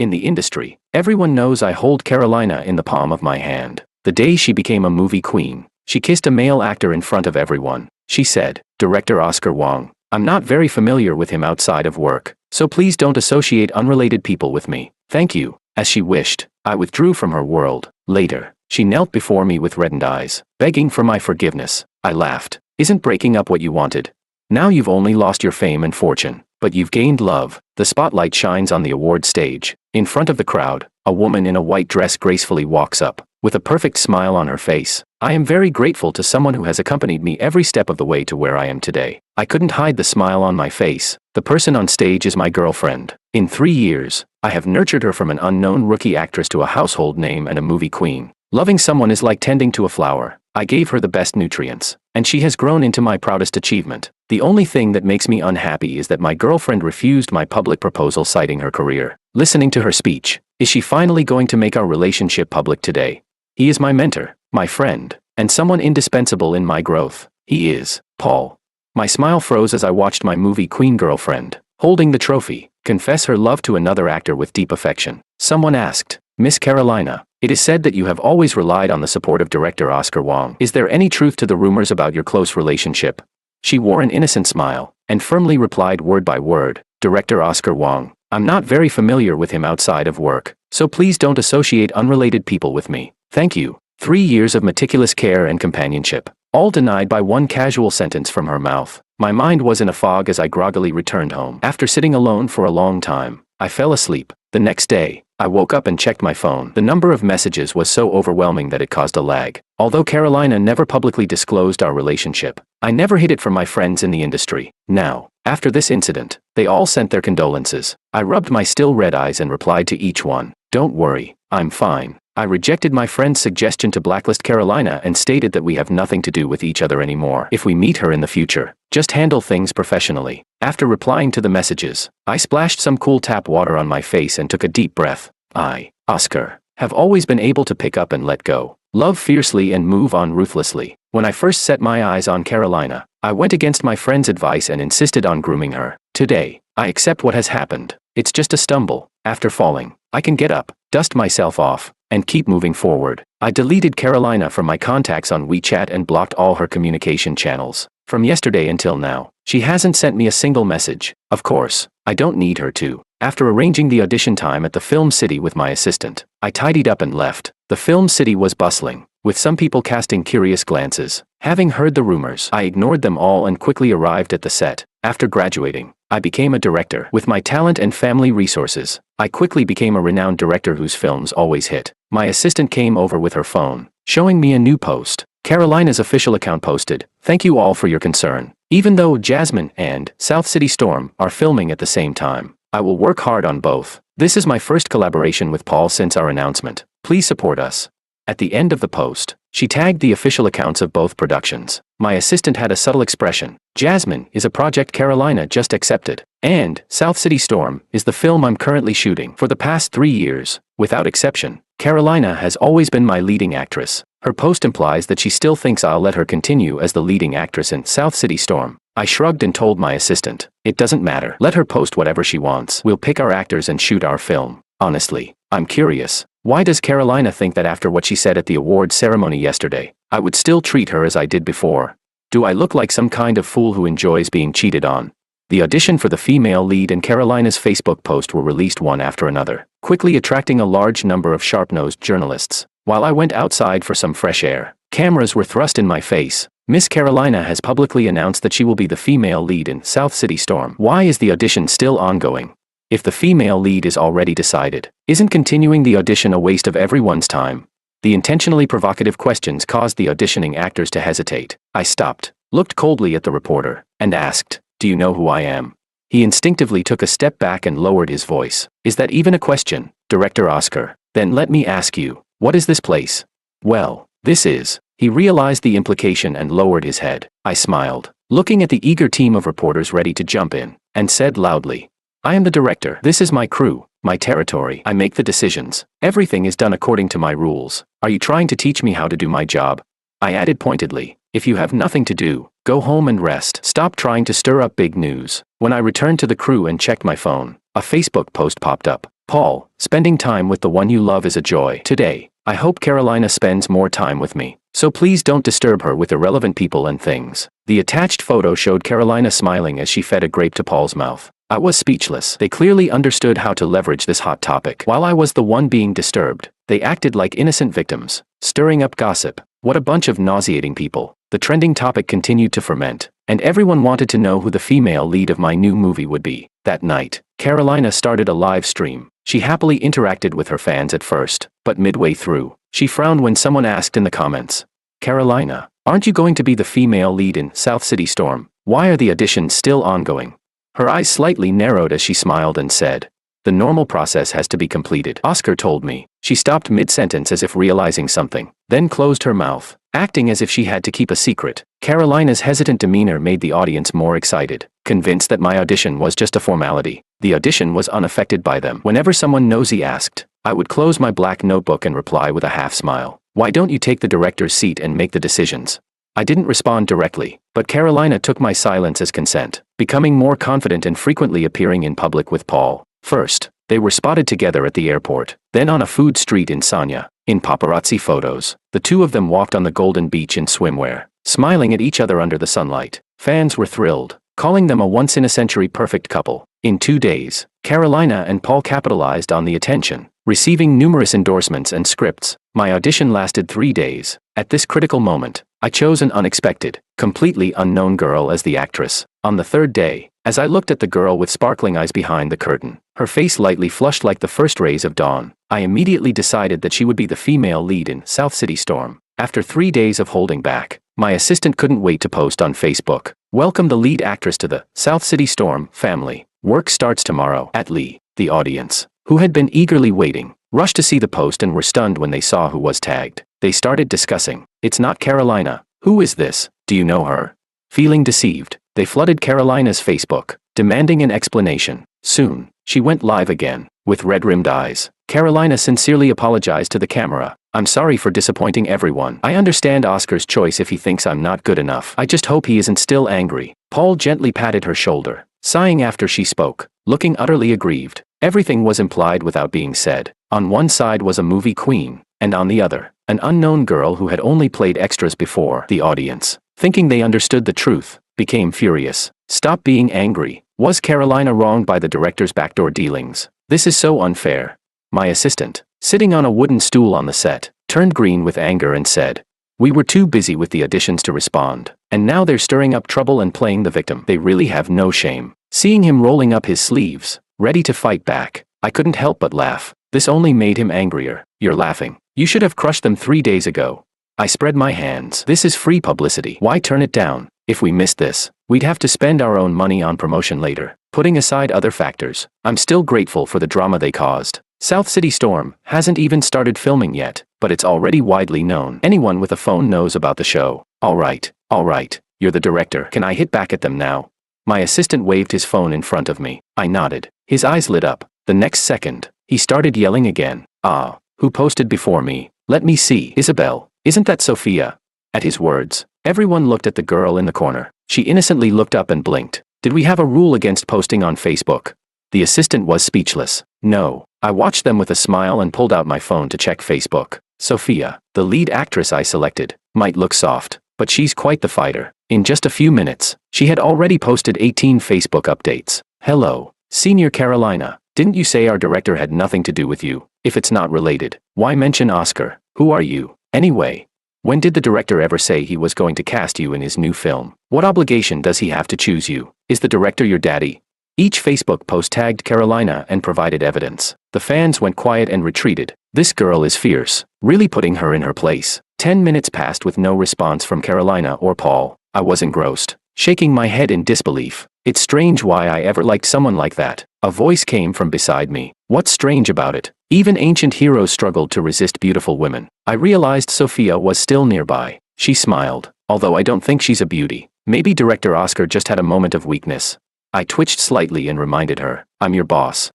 In the industry, everyone knows I hold Carolina in the palm of my hand. The day she became a movie queen, she kissed a male actor in front of everyone. She said, "Director Oscar Wong, I'm not very familiar with him outside of work, so please don't associate unrelated people with me. Thank you." As she wished, I withdrew from her world. Later, she knelt before me with reddened eyes, begging for my forgiveness. I laughed. "Isn't breaking up what you wanted? Now you've only lost your fame and fortune, but you've gained love." The spotlight shines on the award stage. In front of the crowd, a woman in a white dress gracefully walks up, with a perfect smile on her face. I am very grateful to someone who has accompanied me every step of the way to where I am today. I couldn't hide the smile on my face. The person on stage is my girlfriend. In 3 years, I have nurtured her from an unknown rookie actress to a household name and a movie queen. Loving someone is like tending to a flower. I gave her the best nutrients, and she has grown into my proudest achievement. The only thing that makes me unhappy is that my girlfriend refused my public proposal citing her career. Listening to her speech, is she finally going to make our relationship public today? He is my mentor, my friend, and someone indispensable in my growth. He is Paul. My smile froze as I watched my movie queen girlfriend, holding the trophy, confess her love to another actor with deep affection. Someone asked, "Miss Carolina, it is said that you have always relied on the support of director Oscar Wong. Is there any truth to the rumors about your close relationship?" She wore an innocent smile, and firmly replied word by word, "Director Oscar Wong, I'm not very familiar with him outside of work, so please don't associate unrelated people with me. Thank you." 3 years of meticulous care and companionship, all denied by one casual sentence from her mouth. My mind was in a fog as I groggily returned home. After sitting alone for a long time, I fell asleep. The next day, I woke up and checked my phone. The number of messages was so overwhelming that it caused a lag. Although Carolina never publicly disclosed our relationship, I never hid it from my friends in the industry. Now, after this incident, they all sent their condolences. I rubbed my still red eyes and replied to each one, "Don't worry, I'm fine." I rejected my friend's suggestion to blacklist Carolina and stated that we have nothing to do with each other anymore. If we meet her in the future, just handle things professionally. After replying to the messages, I splashed some cool tap water on my face and took a deep breath. I, Oscar, have always been able to pick up and let go, love fiercely and move on ruthlessly. When I first set my eyes on Carolina, I went against my friend's advice and insisted on grooming her. Today, I accept what has happened. It's just a stumble. After falling, I can get up, dust myself off, and keep moving forward. I deleted Carolina from my contacts on WeChat and blocked all her communication channels. From yesterday until now, she hasn't sent me a single message. Of course, I don't need her to. After arranging the audition time at the Film City with my assistant, I tidied up and left. The Film City was bustling, with some people casting curious glances. Having heard the rumors, I ignored them all and quickly arrived at the set. After graduating, I became a director. With my talent and family resources, I quickly became a renowned director whose films always hit. My assistant came over with her phone, showing me a new post. Carolina's official account posted, "Thank you all for your concern. Even though Jasmine and South City Storm are filming at the same time, I will work hard on both. This is my first collaboration with Paul since our announcement. Please support us." At the end of the post, she tagged the official accounts of both productions. My assistant had a subtle expression. "Jasmine is a project Carolina just accepted, and South City Storm is the film I'm currently shooting. For the past 3 years, without exception, Carolina has always been my leading actress." Her post implies that she still thinks I'll let her continue as the leading actress in South City Storm. I shrugged and told my assistant, "It doesn't matter. Let her post whatever she wants. We'll pick our actors and shoot our film." Honestly, I'm curious. Why does Carolina think that after what she said at the awards ceremony yesterday, I would still treat her as I did before? Do I look like some kind of fool who enjoys being cheated on? The audition for the female lead and Carolina's Facebook post were released one after another, quickly attracting a large number of sharp-nosed journalists. While I went outside for some fresh air, cameras were thrust in my face. Miss Carolina has publicly announced that she will be the female lead in South City Storm. Why is the audition still ongoing? If the female lead is already decided, isn't continuing the audition a waste of everyone's time? The intentionally provocative questions caused the auditioning actors to hesitate. I stopped, looked coldly at the reporter, and asked, "Do you know who I am?" He instinctively took a step back and lowered his voice. "Is that even a question, Director Oscar? Then let me ask you, what is this place?" "Well, this is." He realized the implication and lowered his head. I smiled, looking at the eager team of reporters ready to jump in, and said loudly, "I am the director. This is my crew, my territory. I make the decisions. Everything is done according to my rules. Are you trying to teach me how to do my job?" I added pointedly, "If you have nothing to do, go home and rest. Stop trying to stir up big news." When I returned to the crew and checked my phone, a Facebook post popped up. Paul, spending time with the one you love is a joy. Today, I hope Carolina spends more time with me. So please don't disturb her with irrelevant people and things. The attached photo showed Carolina smiling as she fed a grape to Paul's mouth. I was speechless. They clearly understood how to leverage this hot topic. While I was the one being disturbed, they acted like innocent victims, stirring up gossip. What a bunch of nauseating people. The trending topic continued to ferment, and everyone wanted to know who the female lead of my new movie would be. That night, Carolina started a live stream. She happily interacted with her fans at first, but midway through, she frowned when someone asked in the comments, "Carolina, aren't you going to be the female lead in South City Storm? Why are the auditions still ongoing?" Her eyes slightly narrowed as she smiled and said, "The normal process has to be completed," Oscar told me. She stopped mid-sentence as if realizing something, then closed her mouth, acting as if she had to keep a secret. Carolina's hesitant demeanor made the audience more excited, convinced that my audition was just a formality. The audition was unaffected by them. Whenever someone nosy asked, I would close my black notebook and reply with a half smile, "Why don't you take the director's seat and make the decisions?" I didn't respond directly, but Carolina took my silence as consent, becoming more confident and frequently appearing in public with Paul. First, they were spotted together at the airport, then on a food street in Sanya. In paparazzi photos, the two of them walked on the Golden Beach in swimwear, smiling at each other under the sunlight. Fans were thrilled, calling them a once-in-a-century perfect couple. In 2 days, Carolina and Paul capitalized on the attention, receiving numerous endorsements and scripts. My audition lasted 3 days. At this critical moment, I chose an unexpected, completely unknown girl as the actress. On the 3rd day, as I looked at the girl with sparkling eyes behind the curtain, her face lightly flushed like the first rays of dawn, I immediately decided that she would be the female lead in South City Storm. After 3 days of holding back, my assistant couldn't wait to post on Facebook, "Welcome the lead actress to the South City Storm family. Work starts tomorrow." At Lee, the audience, who had been eagerly waiting, rushed to see the post and were stunned when they saw who was tagged. They started discussing, "It's not Carolina. Who is this? Do you know her?" Feeling deceived, they flooded Carolina's Facebook, demanding an explanation. Soon, she went live again, with red-rimmed eyes. Carolina sincerely apologized to the camera. "I'm sorry for disappointing everyone. I understand Oscar's choice if he thinks I'm not good enough. I just hope he isn't still angry." Paul gently patted her shoulder, sighing after she spoke, looking utterly aggrieved. Everything was implied without being said. On one side was a movie queen, and on the other, an unknown girl who had only played extras before. The audience, thinking they understood the truth, became furious. "Stop being angry. Was Carolina wronged by the director's backdoor dealings? This is so unfair." My assistant, sitting on a wooden stool on the set, turned green with anger and said, "We were too busy with the auditions to respond, and now they're stirring up trouble and playing the victim. They really have no shame." Seeing him rolling up his sleeves, ready to fight back, I couldn't help but laugh. This only made him angrier. "You're laughing. You should have crushed them 3 days ago." I spread my hands. "This is free publicity. Why turn it down? If we missed this, we'd have to spend our own money on promotion later." Putting aside other factors, I'm still grateful for the drama they caused. South City Storm hasn't even started filming yet, but it's already widely known. Anyone with a phone knows about the show. All right, you're the director. Can I hit back at them now?" My assistant waved his phone in front of me. I nodded. His eyes lit up. The next second, he started yelling again. "Ah, who posted before me? Let me see. Isabel, isn't that Sophia?" At his words, everyone looked at the girl in the corner. She innocently looked up and blinked. "Did we have a rule against posting on Facebook?" The assistant was speechless. "No." I watched them with a smile and pulled out my phone to check Facebook. Sophia, the lead actress I selected, might look soft, but she's quite the fighter. In just a few minutes, she had already posted 18 Facebook updates. "Hello, Senior Carolina. Didn't you say our director had nothing to do with you? If it's not related, why mention Oscar? Who are you, anyway? When did the director ever say he was going to cast you in his new film? What obligation does he have to choose you? Is the director your daddy?" Each Facebook post tagged Carolina and provided evidence. The fans went quiet and retreated. This girl is fierce, really putting her in her place. 10 minutes passed with no response from Carolina or Paul. I was engrossed, shaking my head in disbelief. It's strange why I ever liked someone like that. A voice came from beside me. What's strange about it? Even ancient heroes struggled to resist beautiful women. I realized Sophia was still nearby. She smiled, although I don't think she's a beauty. Maybe Director Oscar just had a moment of weakness. I twitched slightly and reminded her, "I'm your boss."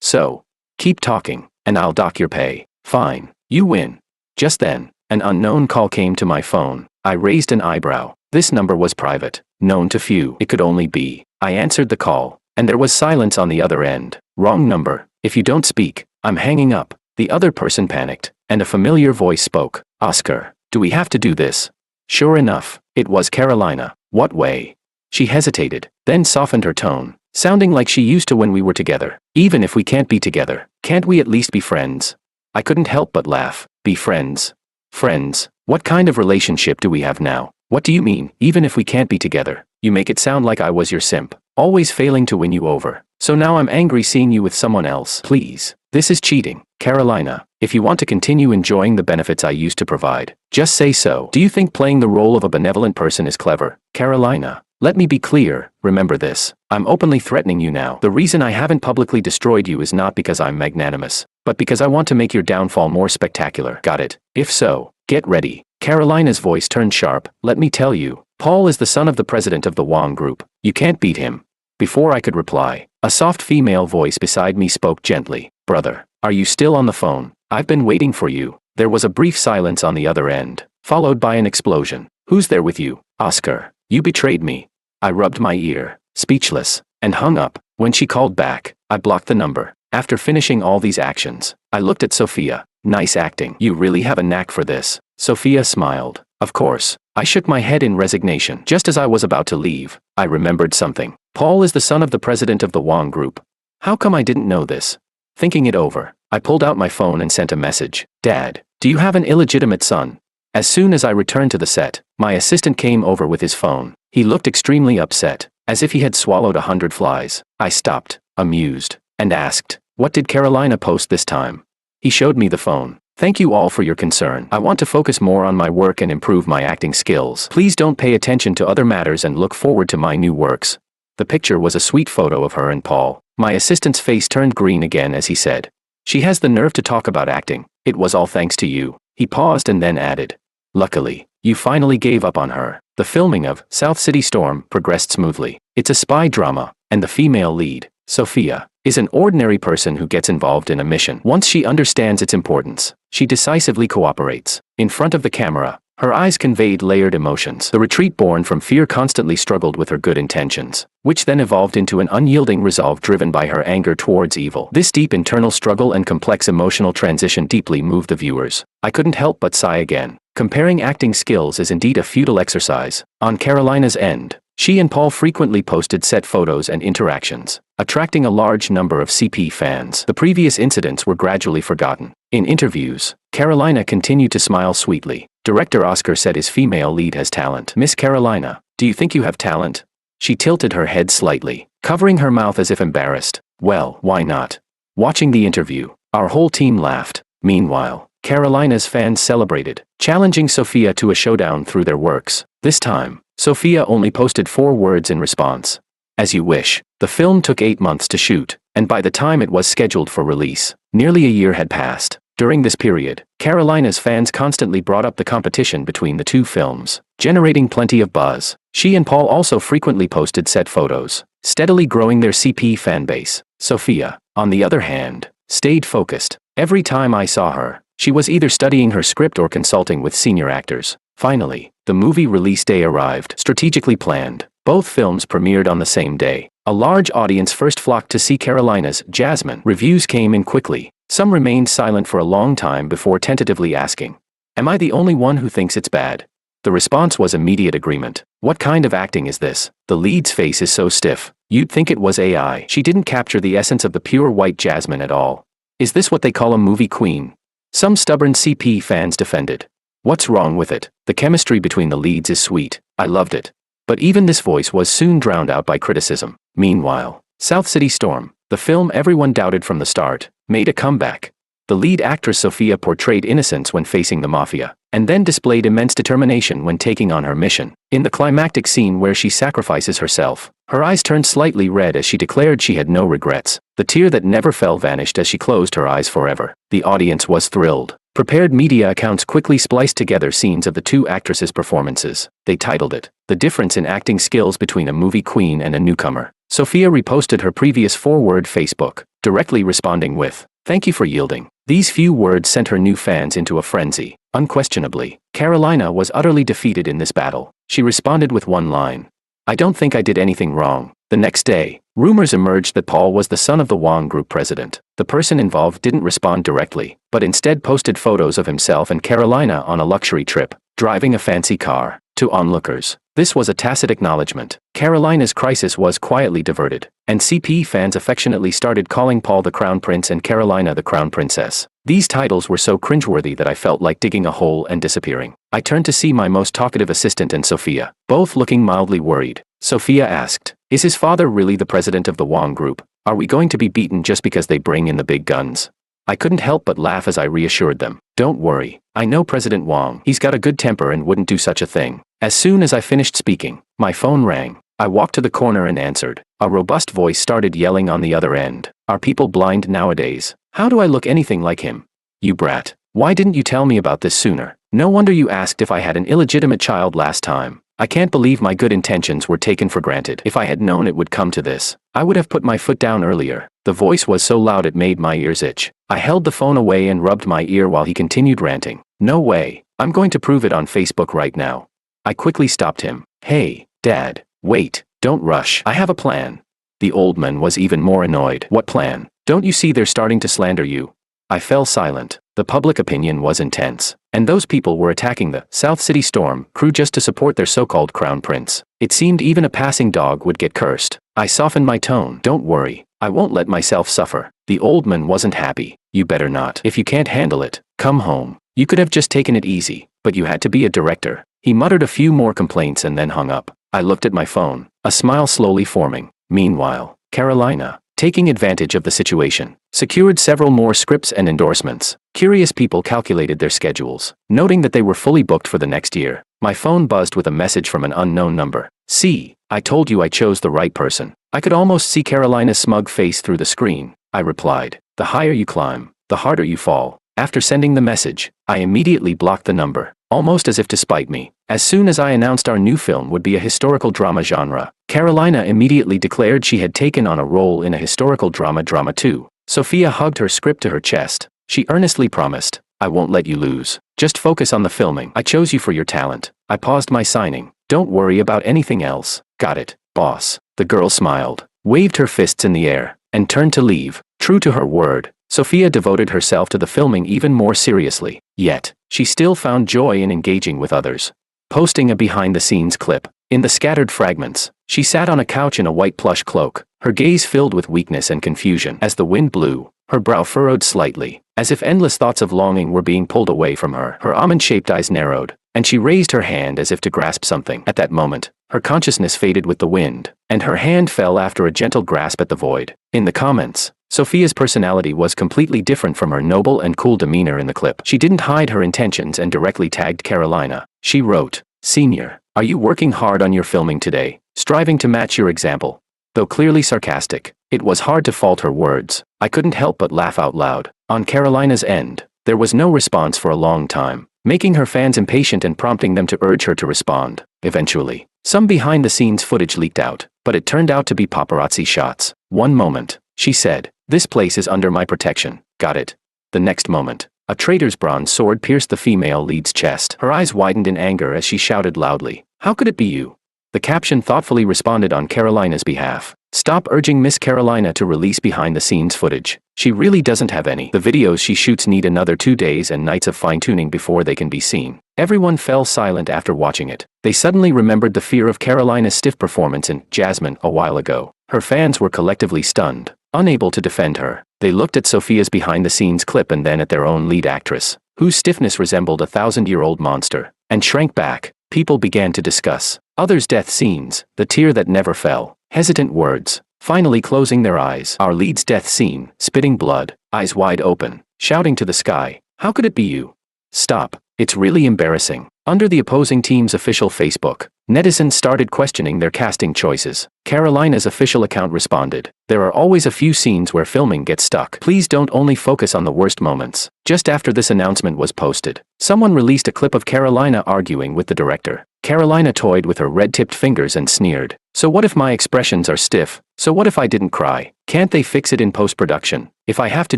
So, keep talking, and I'll dock your pay." "Fine, you win." Just then, an unknown call came to my phone. I raised an eyebrow. This number was private, known to few. It could only be. I answered the call, and there was silence on the other end. "Wrong number. If you don't speak, I'm hanging up. The other person panicked, and a familiar voice spoke. Oscar, do we have to do this? Sure enough, it was Carolina. What way? She hesitated, then softened her tone, sounding like she used to when we were together. Even if we can't be together, can't we at least be friends? I couldn't help but laugh. Be friends? Friends? What kind of relationship do we have now? What do you mean, even if we can't be together? You make it sound like I was your simp, always failing to win you over. So now I'm angry seeing you with someone else. Please. This is cheating. Carolina, if you want to continue enjoying the benefits I used to provide, just say so. Do you think playing the role of a benevolent person is clever? Carolina, let me be clear, remember this. I'm openly threatening you now. The reason I haven't publicly destroyed you is not because I'm magnanimous, but because I want to make your downfall more spectacular. Got it? If so, get ready. Carolina's voice turned sharp. Let me tell you, Paul is the son of the president of the Wong Group. You can't beat him. Before I could reply, a soft female voice beside me spoke gently. Brother, are you still on the phone? I've been waiting for you. There was a brief silence on the other end, followed by an explosion. Who's there with you? Oscar, you betrayed me. I rubbed my ear, speechless, and hung up. When she called back, I blocked the number. After finishing all these actions, I looked at Sophia. Nice acting. You really have a knack for this. Sophia smiled. Of course. I shook my head in resignation. Just as I was about to leave, I remembered something. Paul is the son of the president of the Wong Group. How come I didn't know this? Thinking it over, I pulled out my phone and sent a message. Dad, do you have an illegitimate son? As soon as I returned to the set, my assistant came over with his phone. He looked extremely upset, as if he had swallowed 100 flies. I stopped, amused, and asked, what did Carolina post this time? He showed me the phone. Thank you all for your concern. I want to focus more on my work and improve my acting skills. Please don't pay attention to other matters and look forward to my new works. The picture was a sweet photo of her and Paul. My assistant's face turned green again as he said, she has the nerve to talk about acting. It was all thanks to you. He paused and then added, luckily, you finally gave up on her. The filming of South City Storm progressed smoothly. It's a spy drama, and the female lead, Sophia, is an ordinary person who gets involved in a mission. Once she understands its importance, she decisively cooperates. In front of the camera, her eyes conveyed layered emotions. The retreat born from fear constantly struggled with her good intentions, which then evolved into an unyielding resolve driven by her anger towards evil. This deep internal struggle and complex emotional transition deeply moved the viewers. I couldn't help but sigh again. Comparing acting skills is indeed a futile exercise. On Carolina's end, she and Paul frequently posted set photos and interactions, attracting a large number of CP fans. The previous incidents were gradually forgotten. In interviews, Carolina continued to smile sweetly. Director Oscar said his female lead has talent. Miss Carolina, do you think you have talent? She tilted her head slightly, covering her mouth as if embarrassed. Well, why not? Watching the interview, our whole team laughed. Meanwhile, Carolina's fans celebrated, challenging Sophia to a showdown through their works. This time, Sophia only posted 4 words in response. As you wish. The film took 8 months to shoot, and by the time it was scheduled for release, nearly a year had passed. During this period, Carolina's fans constantly brought up the competition between the two films, generating plenty of buzz. She and Paul also frequently posted set photos, steadily growing their CP fanbase. Sophia, on the other hand, stayed focused. Every time I saw her, she was either studying her script or consulting with senior actors. Finally, the movie release day arrived, strategically planned. Both films premiered on the same day. A large audience first flocked to see Carolina's Jasmine. Reviews came in quickly. Some remained silent for a long time before tentatively asking, am I the only one who thinks it's bad? The response was immediate agreement. What kind of acting is this? The lead's face is so stiff, you'd think it was AI. She didn't capture the essence of the pure white Jasmine at all. Is this what they call a movie queen? Some stubborn CP fans defended. What's wrong with it? The chemistry between the leads is sweet. I loved it. But even this voice was soon drowned out by criticism. Meanwhile, South City Storm, the film everyone doubted from the start, made a comeback. The lead actress Sophia portrayed innocence when facing the mafia, and then displayed immense determination when taking on her mission. In the climactic scene where she sacrifices herself, her eyes turned slightly red as she declared she had no regrets. The tear that never fell vanished as she closed her eyes forever. The audience was thrilled. Prepared media accounts quickly spliced together scenes of the two actresses' performances. They titled it, "The Difference in Acting Skills Between a Movie Queen and a Newcomer." Sophia reposted her previous forward Facebook, directly responding with, "Thank you for yielding." These few words sent her new fans into a frenzy. Unquestionably, Carolina was utterly defeated in this battle. She responded with one line, "I don't think I did anything wrong." The next day, rumors emerged that Paul was the son of the Wong Group president. The person involved didn't respond directly, but instead posted photos of himself and Carolina on a luxury trip, driving a fancy car. To onlookers, this was a tacit acknowledgement. Carolina's crisis was quietly diverted, and CP fans affectionately started calling Paul the Crown Prince and Carolina the Crown Princess. These titles were so cringeworthy that I felt like digging a hole and disappearing. I turned to see my most talkative assistant and Sophia, both looking mildly worried. Sophia asked, "Is his father really the president of the Wong Group? Are we going to be beaten just because they bring in the big guns?" I couldn't help but laugh as I reassured them. "Don't worry, I know President Wong. He's got a good temper and wouldn't do such a thing." As soon as I finished speaking, my phone rang. I walked to the corner and answered. A robust voice started yelling on the other end. "Are people blind nowadays? How do I look anything like him? You brat. Why didn't you tell me about this sooner? No wonder you asked if I had an illegitimate child last time. I can't believe my good intentions were taken for granted. If I had known it would come to this, I would have put my foot down earlier." The voice was so loud it made my ears itch. I held the phone away and rubbed my ear while he continued ranting. "No way. I'm going to prove it on Facebook right now." I quickly stopped him. "Hey, Dad, wait, don't rush. I have a plan." The old man was even more annoyed. "What plan? Don't you see they're starting to slander you?" I fell silent. The public opinion was intense, and those people were attacking the South City Storm crew just to support their so-called crown prince. It seemed even a passing dog would get cursed. I softened my tone. "Don't worry, I won't let myself suffer." The old man wasn't happy. "You better not. If you can't handle it, come home. You could have just taken it easy, but you had to be a director." He muttered a few more complaints and then hung up. I looked at my phone, a smile slowly forming. Meanwhile, Carolina, taking advantage of the situation, secured several more scripts and endorsements. Curious people calculated their schedules, noting that they were fully booked for the next year. My phone buzzed with a message from an unknown number. "See, I told you I chose the right person." I could almost see Carolina's smug face through the screen. I replied, "The higher you climb, the harder you fall." After sending the message, I immediately blocked the number, almost as if to spite me. As soon as I announced our new film would be a historical drama genre, Carolina immediately declared she had taken on a role in a historical drama too. Sophia hugged her script to her chest. She earnestly promised, "I won't let you lose. Just focus on the filming. I chose you for your talent." I paused my signing. "Don't worry about anything else." "Got it, boss." The girl smiled, waved her fists in the air, and turned to leave. True to her word, Sophia devoted herself to the filming even more seriously. Yet, she still found joy in engaging with others. Posting a behind-the-scenes clip. In the scattered fragments, she sat on a couch in a white plush cloak, her gaze filled with weakness and confusion. As the wind blew, her brow furrowed slightly, as if endless thoughts of longing were being pulled away from her. Her almond-shaped eyes narrowed, and she raised her hand as if to grasp something. At that moment, her consciousness faded with the wind, and her hand fell after a gentle grasp at the void. In the comments, Sophia's personality was completely different from her noble and cool demeanor in the clip. She didn't hide her intentions and directly tagged Carolina. She wrote, "Senior, are you working hard on your filming today, striving to match your example?" Though clearly sarcastic, it was hard to fault her words. I couldn't help but laugh out loud. On Carolina's end, there was no response for a long time, making her fans impatient and prompting them to urge her to respond. Eventually, some behind-the-scenes footage leaked out, but it turned out to be paparazzi shots. "One moment," she said, "this place is under my protection." "Got it." The next moment, a traitor's bronze sword pierced the female lead's chest. Her eyes widened in anger as she shouted loudly, "How could it be you?" The caption thoughtfully responded on Carolina's behalf. "Stop urging Miss Carolina to release behind-the-scenes footage. She really doesn't have any. The videos she shoots need another 2 days and nights of fine-tuning before they can be seen." Everyone fell silent after watching it. They suddenly remembered the fear of Carolina's stiff performance in Jasmine a while ago. Her fans were collectively stunned, unable to defend her. They looked at Sophia's behind-the-scenes clip and then at their own lead actress, whose stiffness resembled a 1,000-year-old monster, and shrank back. People began to discuss others' death scenes, the tear that never fell, hesitant words, finally closing their eyes. Our lead's death scene, spitting blood, eyes wide open, shouting to the sky, "How could it be you? Stop, it's really embarrassing." Under the opposing team's official Facebook, netizens started questioning their casting choices. Carolina's official account responded, "There are always a few scenes where filming gets stuck. Please don't only focus on the worst moments." Just after this announcement was posted, someone released a clip of Carolina arguing with the director. Carolina toyed with her red-tipped fingers and sneered, "So what if my expressions are stiff? So what if I didn't cry? Can't they fix it in post-production? If I have to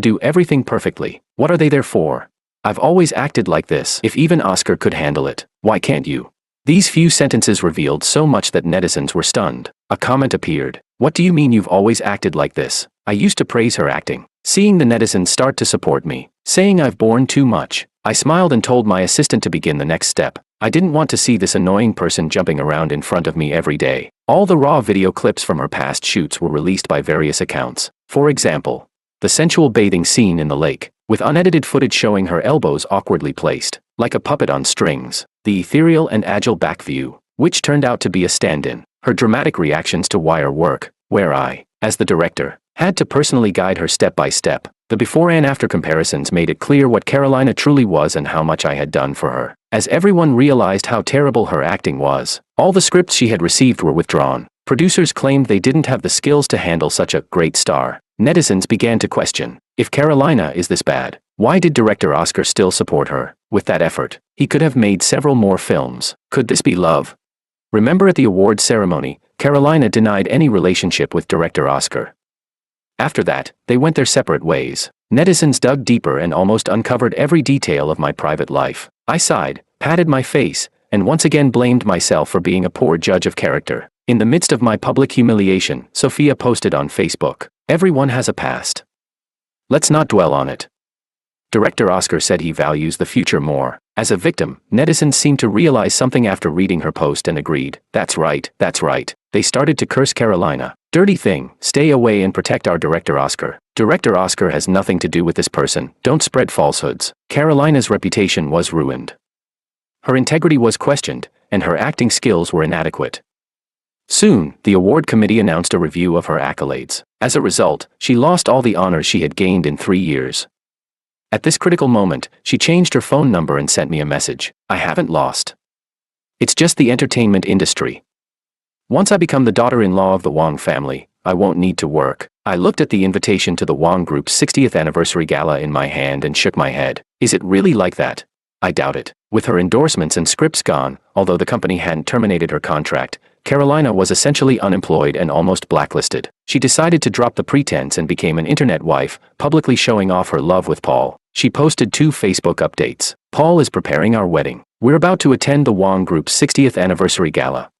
do everything perfectly, what are they there for? I've always acted like this. If even Oscar could handle it, why can't you?" These few sentences revealed so much that netizens were stunned. A comment appeared, "What do you mean you've always acted like this?" I used to praise her acting. Seeing the netizens start to support me, saying I've borne too much, I smiled and told my assistant to begin the next step. I didn't want to see this annoying person jumping around in front of me every day. All the raw video clips from her past shoots were released by various accounts. For example, the sensual bathing scene in the lake, with unedited footage showing her elbows awkwardly placed, like a puppet on strings. The ethereal and agile back view, which turned out to be a stand-in. Her dramatic reactions to wire work, where I, as the director, had to personally guide her step by step. The before and after comparisons made it clear what Carolina truly was and how much I had done for her. As everyone realized how terrible her acting was, all the scripts she had received were withdrawn. Producers claimed they didn't have the skills to handle such a great star. Netizens began to question, if Carolina is this bad, why did director Oscar still support her? With that effort, he could have made several more films. Could this be love? Remember at the awards ceremony, Carolina denied any relationship with director Oscar. After that, they went their separate ways. Netizens dug deeper and almost uncovered every detail of my private life. I sighed, patted my face, and once again blamed myself for being a poor judge of character. In the midst of my public humiliation, Sophia posted on Facebook, "Everyone has a past. Let's not dwell on it." Director Oscar said he values the future more. As a victim, netizens seemed to realize something after reading her post and agreed, that's right. They started to curse Carolina. "Dirty thing, stay away and protect our director Oscar. Director Oscar has nothing to do with this person, don't spread falsehoods." Carolina's reputation was ruined. Her integrity was questioned, and her acting skills were inadequate. Soon, the award committee announced a review of her accolades. As a result, she lost all the honors she had gained in 3 years. At this critical moment, she changed her phone number and sent me a message. "I haven't lost. It's just the entertainment industry. Once I become the daughter-in-law of the Wong family, I won't need to work." I looked at the invitation to the Wong Group's 60th anniversary gala in my hand and shook my head. Is it really like that? I doubt it. With her endorsements and scripts gone, although the company hadn't terminated her contract, Carolina was essentially unemployed and almost blacklisted. She decided to drop the pretense and became an internet wife, publicly showing off her love with Paul. She posted 2 Facebook updates. "Paul is preparing our wedding. We're about to attend the Wong Group's 60th anniversary gala.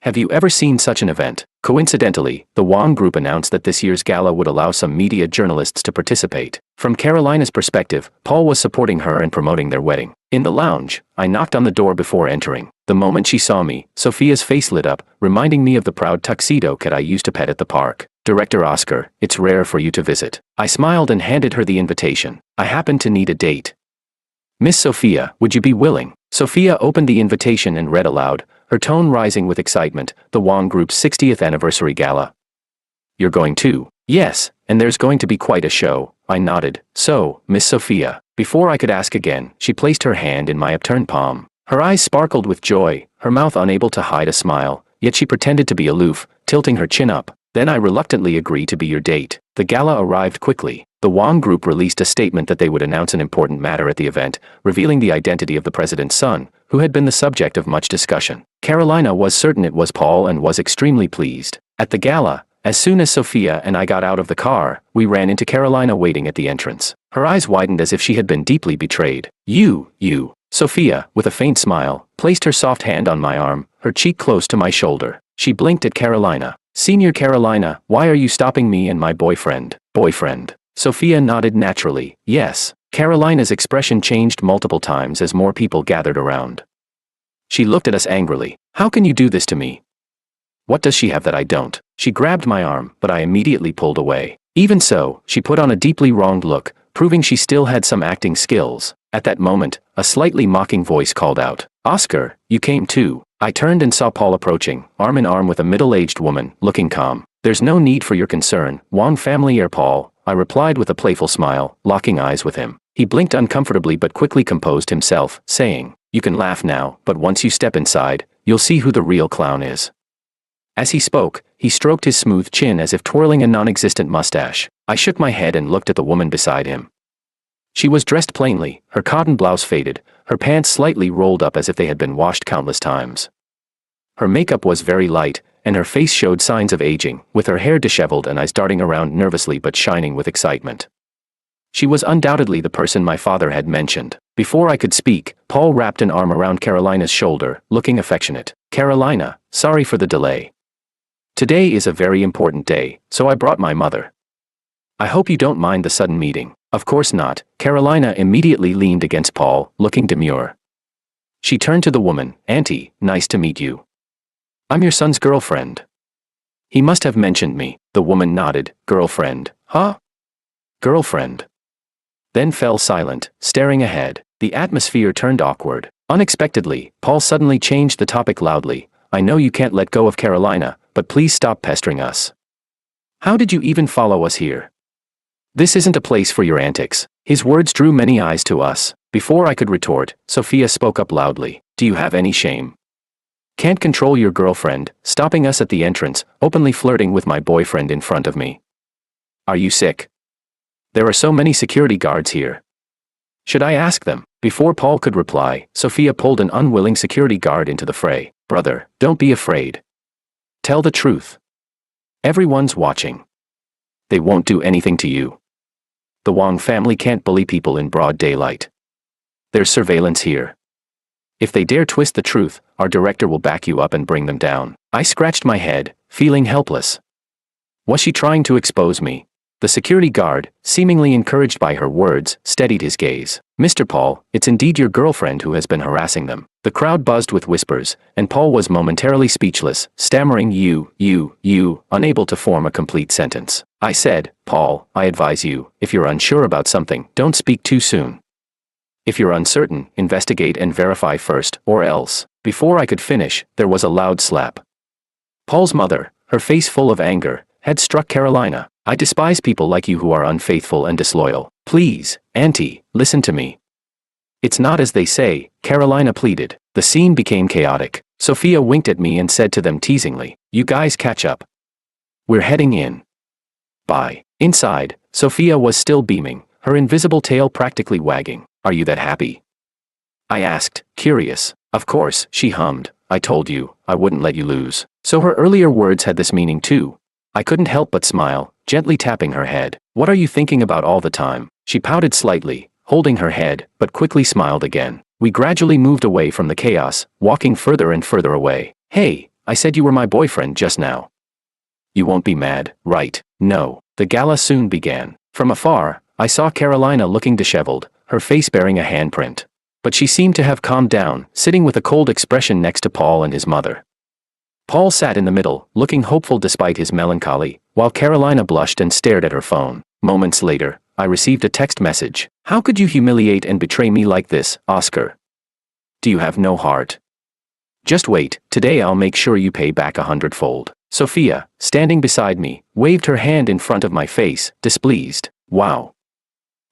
Have you ever seen such an event?" Coincidentally, the Wong Group announced that this year's gala would allow some media journalists to participate. From Carolina's perspective, Paul was supporting her and promoting their wedding. In the lounge, I knocked on the door before entering. The moment she saw me, Sophia's face lit up, reminding me of the proud tuxedo cat I used to pet at the park. "Director Oscar, it's rare for you to visit." I smiled and handed her the invitation. "I happen to need a date. Miss Sophia, would you be willing?" Sophia opened the invitation and read aloud, her tone rising with excitement, "The Wong Group's 60th anniversary gala. You're going too?" "Yes, and there's going to be quite a show." I nodded. "So, Miss Sophia." Before I could ask again, she placed her hand in my upturned palm. Her eyes sparkled with joy, her mouth unable to hide a smile, yet she pretended to be aloof, tilting her chin up. "Then I reluctantly agree to be your date." The gala arrived quickly. The Wong Group released a statement that they would announce an important matter at the event, revealing the identity of the president's son, who had been the subject of much discussion. Carolina was certain it was Paul and was extremely pleased. At the gala, as soon as Sophia and I got out of the car, we ran into Carolina waiting at the entrance. Her eyes widened as if she had been deeply betrayed. You. Sophia, with a faint smile, placed her soft hand on my arm, her cheek close to my shoulder. She blinked at Carolina. "Senior Carolina, why are you stopping me and my boyfriend?" "Boyfriend?" Sophia nodded naturally. "Yes." Carolina's expression changed multiple times as more people gathered around. She looked at us angrily. "How can you do this to me? What does she have that I don't?" She grabbed my arm, but I immediately pulled away. Even so, she put on a deeply wronged look, proving she still had some acting skills. At that moment, a slightly mocking voice called out, "Oscar, you came too." I turned and saw Paul approaching, arm in arm with a middle-aged woman, looking calm. "There's no need for your concern, Wong family or Paul," I replied with a playful smile, locking eyes with him. He blinked uncomfortably but quickly composed himself, saying, "You can laugh now, but once you step inside, you'll see who the real clown is." As he spoke, he stroked his smooth chin as if twirling a non-existent mustache. I shook my head and looked at the woman beside him. She was dressed plainly, her cotton blouse faded, her pants slightly rolled up as if they had been washed countless times. Her makeup was very light, and her face showed signs of aging, with her hair disheveled and eyes darting around nervously but shining with excitement. She was undoubtedly the person my father had mentioned. Before I could speak, Paul wrapped an arm around Carolina's shoulder, looking affectionate. "Carolina, sorry for the delay. Today is a very important day, so I brought my mother. I hope you don't mind the sudden meeting. Of course not. Carolina immediately leaned against Paul, looking demure. She turned to the woman. Auntie, nice to meet you. I'm your son's girlfriend. He must have mentioned me. The woman nodded. Girlfriend, huh? Girlfriend. Then fell silent, staring ahead. The atmosphere turned awkward. Unexpectedly, Paul suddenly changed the topic loudly. I know you can't let go of Carolina, but please stop pestering us. How did you even follow us here? This isn't a place for your antics. His words drew many eyes to us. Before I could retort, Sophia spoke up loudly. Do you have any shame? Can't control your girlfriend, stopping us at the entrance, openly flirting with my boyfriend in front of me. Are you sick? There are so many security guards here. Should I ask them? Before Paul could reply, Sophia pulled an unwilling security guard into the fray. Brother, don't be afraid. Tell the truth. Everyone's watching. They won't do anything to you. The Wang family can't bully people in broad daylight. There's surveillance here. If they dare twist the truth, our director will back you up and bring them down. I scratched my head, feeling helpless. Was she trying to expose me? The security guard, seemingly encouraged by her words, steadied his gaze. Mr. Paul, it's indeed your girlfriend who has been harassing them. The crowd buzzed with whispers, and Paul was momentarily speechless, stammering you, unable to form a complete sentence. I said, Paul, I advise you, if you're unsure about something, don't speak too soon. If you're uncertain, investigate and verify first, or else. Before I could finish, there was a loud slap. Paul's mother, her face full of anger, had struck Carolina. I despise people like you who are unfaithful and disloyal. Please, Auntie, listen to me. It's not as they say, Carolina pleaded. The scene became chaotic. Sophia winked at me and said to them teasingly, you guys catch up. We're heading in. Bye. Inside, Sophia was still beaming, her invisible tail practically wagging. Are you that happy? I asked, curious. Of course, she hummed. I told you, I wouldn't let you lose. So her earlier words had this meaning too. I couldn't help but smile, gently tapping her head. What are you thinking about all the time? She pouted slightly, holding her head, but quickly smiled again. We gradually moved away from the chaos, walking further and further away. Hey, I said you were my boyfriend just now. You won't be mad, right? No. The gala soon began. From afar, I saw Carolina looking disheveled, her face bearing a handprint. But she seemed to have calmed down, sitting with a cold expression next to Paul and his mother. Paul sat in the middle, looking hopeful despite his melancholy, while Carolina blushed and stared at her phone. Moments later, I received a text message. How could you humiliate and betray me like this, Oscar? Do you have no heart? Just wait, today I'll make sure you pay back 100-fold. Sophia, standing beside me, waved her hand in front of my face, displeased. Wow.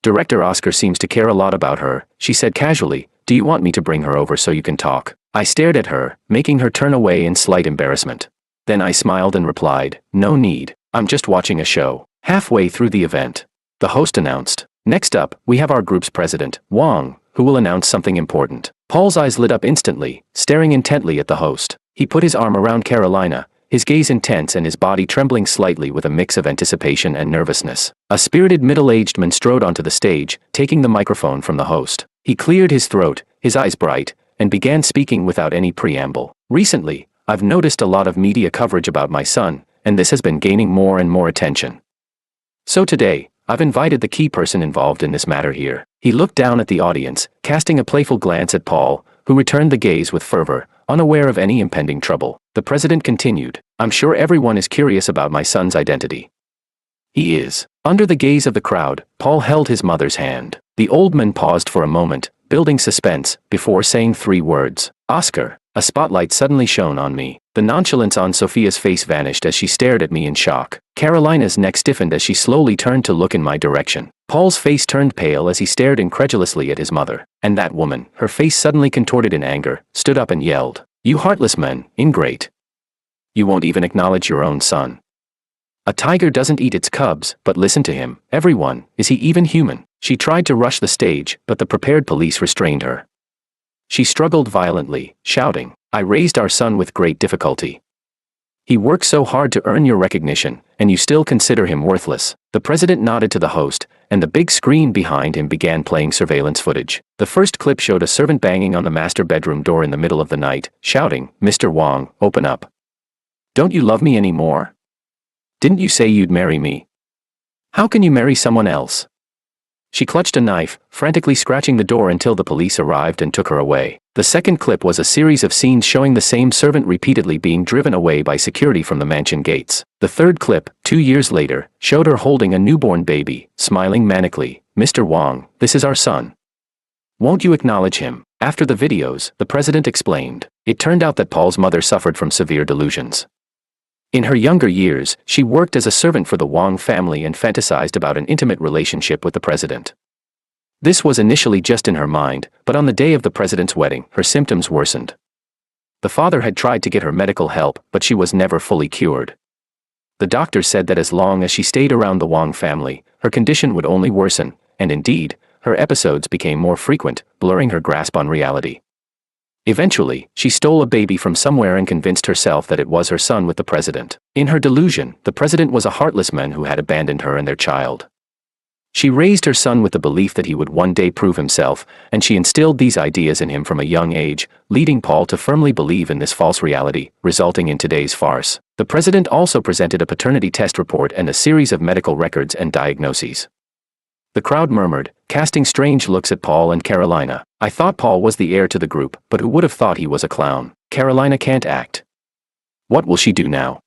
Director Oscar seems to care a lot about her, she said casually. Do you want me to bring her over so you can talk? I stared at her, making her turn away in slight embarrassment. Then I smiled and replied, no need, I'm just watching a show. Halfway through the event, the host announced, next up, we have our group's president, Wang, who will announce something important. Paul's eyes lit up instantly, staring intently at the host. He put his arm around Carolina, his gaze intense and his body trembling slightly with a mix of anticipation and nervousness. A spirited middle-aged man strode onto the stage, taking the microphone from the host. He cleared his throat, his eyes bright, and began speaking without any preamble. Recently, I've noticed a lot of media coverage about my son, and this has been gaining more and more attention. So today, I've invited the key person involved in this matter here. He looked down at the audience, casting a playful glance at Paul, who returned the gaze with fervor, unaware of any impending trouble. The president continued, I'm sure everyone is curious about my son's identity. He is. Under the gaze of the crowd, Paul held his mother's hand. The old man paused for a moment, building suspense, before saying 3 words. Oscar. A spotlight suddenly shone on me. The nonchalance on Sophia's face vanished as she stared at me in shock. Carolina's neck stiffened as she slowly turned to look in my direction. Paul's face turned pale as he stared incredulously at his mother. And that woman, her face suddenly contorted in anger, stood up and yelled, You heartless man, ingrate. You won't even acknowledge your own son. A tiger doesn't eat its cubs, but listen to him. Everyone, is he even human? She tried to rush the stage, but the prepared police restrained her. She struggled violently, shouting, I raised our son with great difficulty. He worked so hard to earn your recognition, and you still consider him worthless. The president nodded to the host, and the big screen behind him began playing surveillance footage. The first clip showed a servant banging on the master bedroom door in the middle of the night, shouting, Mr. Wang, open up. Don't you love me anymore? Didn't you say you'd marry me? How can you marry someone else? She clutched a knife, frantically scratching the door until the police arrived and took her away. The second clip was a series of scenes showing the same servant repeatedly being driven away by security from the mansion gates. The third clip, 2 years later, showed her holding a newborn baby, smiling manically. Mr. Wong, this is our son. Won't you acknowledge him? After the videos, the president explained. It turned out that Paul's mother suffered from severe delusions. In her younger years, she worked as a servant for the Wong family and fantasized about an intimate relationship with the president. This was initially just in her mind, but on the day of the president's wedding, her symptoms worsened. The father had tried to get her medical help, but she was never fully cured. The doctor said that as long as she stayed around the Wong family, her condition would only worsen, and indeed, her episodes became more frequent, blurring her grasp on reality. Eventually, she stole a baby from somewhere and convinced herself that it was her son with the president. In her delusion, the president was a heartless man who had abandoned her and their child. She raised her son with the belief that he would one day prove himself, and she instilled these ideas in him from a young age, leading Paul to firmly believe in this false reality, resulting in today's farce. The president also presented a paternity test report and a series of medical records and diagnoses. The crowd murmured, casting strange looks at Paul and Carolina. I thought Paul was the heir to the group, but who would have thought he was a clown? Carolina can't act. What will she do now?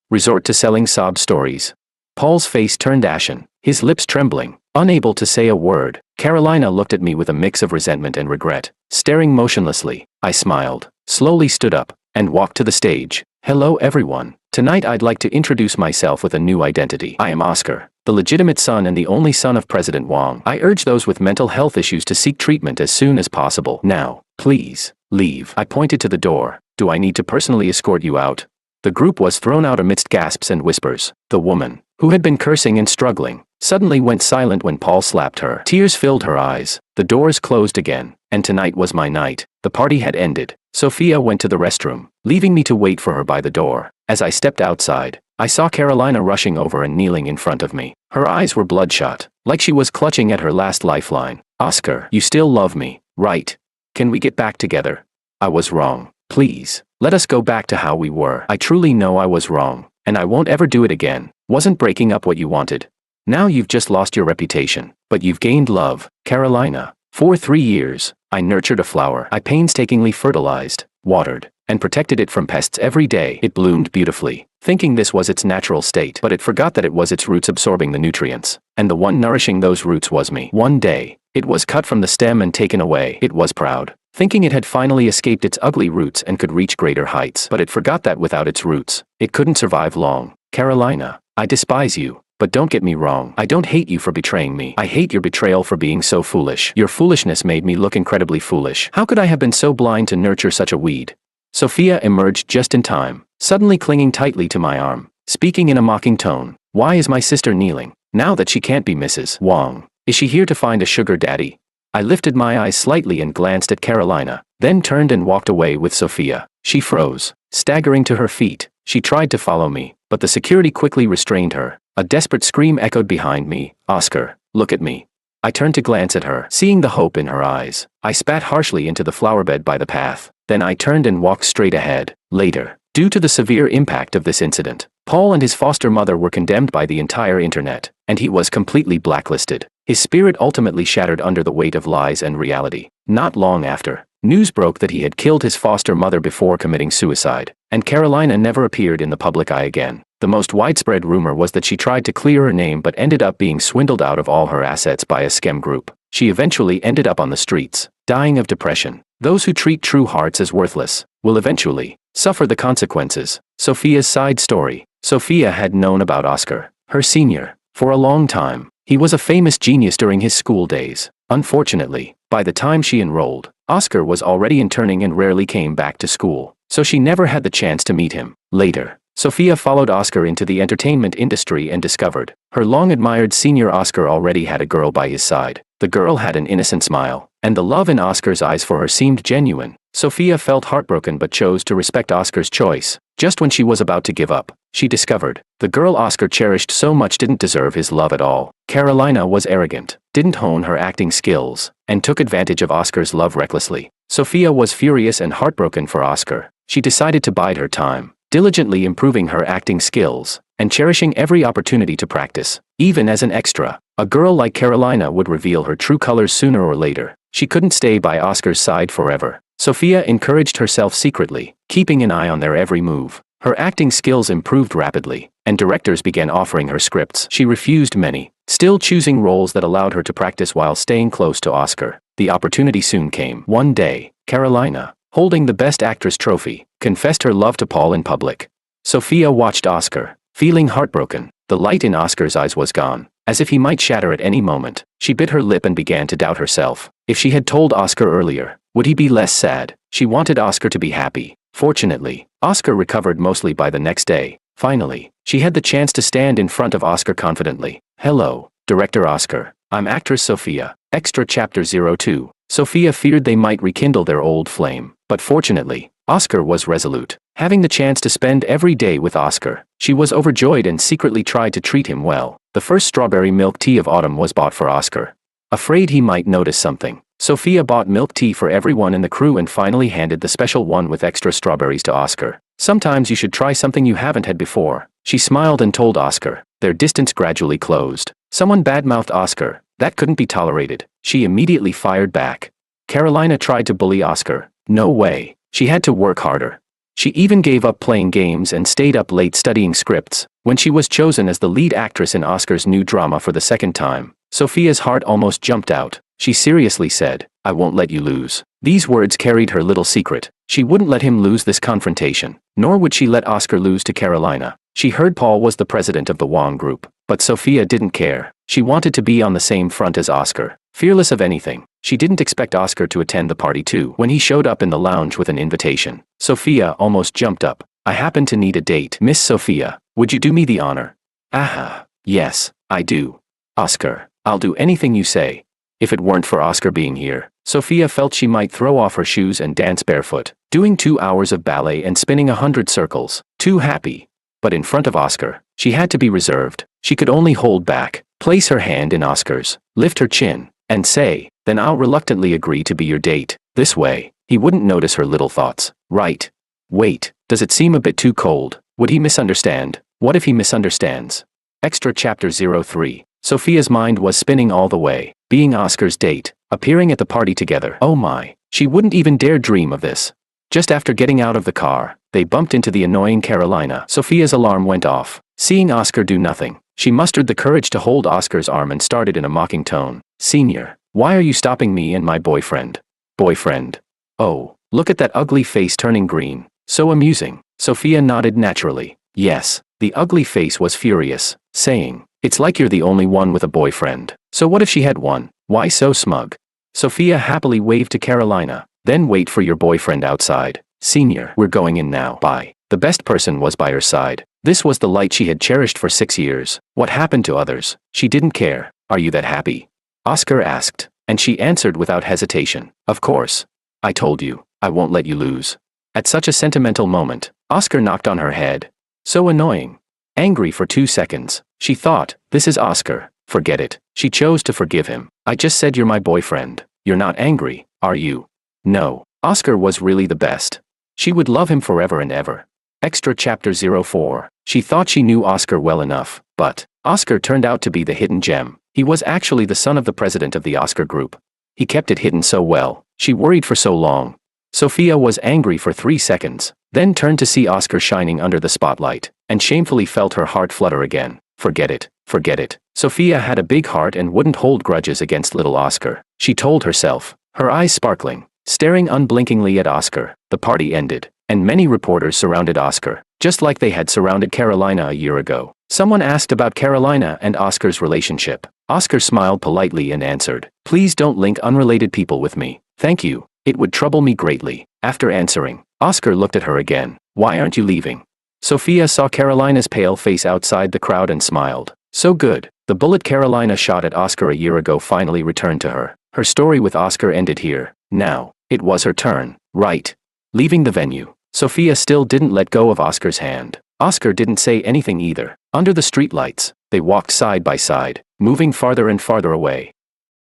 Resort to selling sob stories. Paul's face turned ashen, his lips trembling, unable to say a word. Carolina looked at me with a mix of resentment and regret. Staring motionlessly, I smiled, slowly stood up, and walked to the stage. Hello everyone. Tonight I'd like to introduce myself with a new identity. I am Oscar, the legitimate son and the only son of President Wong. I urge those with mental health issues to seek treatment as soon as possible. Now, please, leave. I pointed to the door. Do I need to personally escort you out? The group was thrown out amidst gasps and whispers. The woman, who had been cursing and struggling, suddenly went silent when Paul slapped her. Tears filled her eyes. The doors closed again, and tonight was my night. The party had ended. Sophia went to the restroom, leaving me to wait for her by the door. As I stepped outside, I saw Carolina rushing over and kneeling in front of me. Her eyes were bloodshot, like she was clutching at her last lifeline. Oscar, you still love me, right? Can we get back together? I was wrong. Please, let us go back to how we were. I truly know I was wrong, and I won't ever do it again. Wasn't breaking up what you wanted? Now you've just lost your reputation, but you've gained love. Carolina, for 3 years, I nurtured a flower. I painstakingly fertilized, watered, and protected it from pests every day. It bloomed beautifully, thinking this was its natural state, but it forgot that it was its roots absorbing the nutrients, and the one nourishing those roots was me. One day, it was cut from the stem and taken away. It was proud, thinking it had finally escaped its ugly roots and could reach greater heights, but it forgot that without its roots, it couldn't survive long. Carolina, I despise you. But don't get me wrong, I don't hate you for betraying me. I hate your betrayal for being so foolish. Your foolishness made me look incredibly foolish. How could I have been so blind to nurture such a weed? Sophia emerged just in time, suddenly clinging tightly to my arm, speaking in a mocking tone. Why is my sister kneeling, now that she can't be Mrs. Wong? Is she here to find a sugar daddy? I lifted my eyes slightly and glanced at Carolina, then turned and walked away with Sophia. She froze, staggering to her feet. She tried to follow me, but the security quickly restrained her. A desperate scream echoed behind me. Oscar, look at me. I turned to glance at her, seeing the hope in her eyes. I spat harshly into the flower bed by the path. Then I turned and walked straight ahead. Later, due to the severe impact of this incident, Paul and his foster mother were condemned by the entire internet, and he was completely blacklisted. His spirit ultimately shattered under the weight of lies and reality. Not long after, news broke that he had killed his foster mother before committing suicide, and Carolina never appeared in the public eye again. The most widespread rumor was that she tried to clear her name but ended up being swindled out of all her assets by a scam group. She eventually ended up on the streets, dying of depression. Those who treat true hearts as worthless will eventually suffer the consequences. Sophia's side story. Sophia had known about Oscar, her senior, for a long time. He was a famous genius during his school days. Unfortunately, by the time she enrolled, Oscar was already interning and rarely came back to school, so she never had the chance to meet him. Later, Sophia followed Oscar into the entertainment industry and discovered her long-admired senior Oscar already had a girl by his side. The girl had an innocent smile, and the love in Oscar's eyes for her seemed genuine. Sophia felt heartbroken but chose to respect Oscar's choice. Just when she was about to give up, she discovered the girl Oscar cherished so much didn't deserve his love at all. Carolina was arrogant, didn't hone her acting skills, and took advantage of Oscar's love recklessly. Sophia was furious and heartbroken for Oscar. She decided to bide her time, diligently improving her acting skills, and cherishing every opportunity to practice. Even as an extra, a girl like Carolina would reveal her true colors sooner or later. She couldn't stay by Oscar's side forever. Sophia encouraged herself secretly, keeping an eye on their every move. Her acting skills improved rapidly, and directors began offering her scripts. She refused many, still choosing roles that allowed her to practice while staying close to Oscar. The opportunity soon came. One day, Carolina, holding the Best Actress trophy, confessed her love to Paul in public. Sophia watched Oscar, feeling heartbroken. The light in Oscar's eyes was gone, as if he might shatter at any moment. She bit her lip and began to doubt herself. If she had told Oscar earlier, would he be less sad? She wanted Oscar to be happy. Fortunately, Oscar recovered mostly by the next day. Finally, she had the chance to stand in front of Oscar confidently. "Hello, Director Oscar. I'm actress Sophia." Extra Chapter 02. Sophia feared they might rekindle their old flame, but fortunately, Oscar was resolute. Having the chance to spend every day with Oscar, she was overjoyed and secretly tried to treat him well. The first strawberry milk tea of autumn was bought for Oscar. Afraid he might notice something, Sophia bought milk tea for everyone in the crew and finally handed the special one with extra strawberries to Oscar. "Sometimes you should try something you haven't had before," she smiled and told Oscar. Their distance gradually closed. Someone badmouthed Oscar. That couldn't be tolerated. She immediately fired back. Carolina tried to bully Oscar. No way. She had to work harder. She even gave up playing games and stayed up late studying scripts. When she was chosen as the lead actress in Oscar's new drama for the second time, Sophia's heart almost jumped out. She seriously said, "I won't let you lose." These words carried her little secret. She wouldn't let him lose this confrontation, nor would she let Oscar lose to Carolina. She heard Paul was the president of the Wong Group, but Sophia didn't care. She wanted to be on the same front as Oscar, fearless of anything. She didn't expect Oscar to attend the party too. When he showed up in the lounge with an invitation, Sophia almost jumped up. "I happen to need a date. Miss Sophia, would you do me the honor?" "Aha, yes, I do. Oscar, I'll do anything you say." If it weren't for Oscar being here, Sophia felt she might throw off her shoes and dance barefoot, doing 2 hours of ballet and spinning 100 circles. Too happy. But in front of Oscar, she had to be reserved. She could only hold back, place her hand in Oscar's, lift her chin, and say, "Then I'll reluctantly agree to be your date." This way, he wouldn't notice her little thoughts. Right. Wait, does it seem a bit too cold? Would he misunderstand? What if he misunderstands? Extra Chapter 03. Sophia's mind was spinning all the way. Being Oscar's date, appearing at the party together. Oh my, she wouldn't even dare dream of this. Just after getting out of the car, they bumped into the annoying Carolina. Sophia's alarm went off. Seeing Oscar do nothing, she mustered the courage to hold Oscar's arm and started in a mocking tone. "Senior, why are you stopping me and my boyfriend?" "Boyfriend? Oh, look at that ugly face turning green. So amusing." Sophia nodded naturally. Yes, the ugly face was furious, saying, "It's like you're the only one with a boyfriend. So what if she had one? Why so smug?" Sophia happily waved to Carolina. "Then wait for your boyfriend outside. Senior, we're going in now." Bye. The best person was by her side. This was the light she had cherished for 6 years. What happened to others? She didn't care. "Are you that happy?" Oscar asked, and she answered without hesitation. "Of course. I told you, I won't let you lose." At such a sentimental moment, Oscar knocked on her head. So annoying. Angry for 2 seconds, she thought, "This is Oscar. Forget it." She chose to forgive him. "I just said you're my boyfriend. You're not angry, are you?" No, Oscar was really the best. She would love him forever and ever. Extra Chapter 04. She thought she knew Oscar well enough, but Oscar turned out to be the hidden gem. He was actually the son of the president of the Oscar Group. He kept it hidden so well. She worried for so long. Sophia was angry for 3 seconds, then turned to see Oscar shining under the spotlight, and shamefully felt her heart flutter again. Forget it, forget it. Sophia had a big heart and wouldn't hold grudges against little Oscar. She told herself, her eyes sparkling, staring unblinkingly at Oscar. The party ended, and many reporters surrounded Oscar, just like they had surrounded Carolina a year ago. Someone asked about Carolina and Oscar's relationship. Oscar smiled politely and answered, "Please don't link unrelated people with me. Thank you. It would trouble me greatly." After answering, Oscar looked at her again. "Why aren't you leaving?" Sophia saw Carolina's pale face outside the crowd and smiled. So good. The bullet Carolina shot at Oscar a year ago finally returned to her. Her story with Oscar ended here. Now, it was her turn. Right. Leaving the venue, Sophia still didn't let go of Oscar's hand. Oscar didn't say anything either. Under the streetlights, they walked side by side, moving farther and farther away.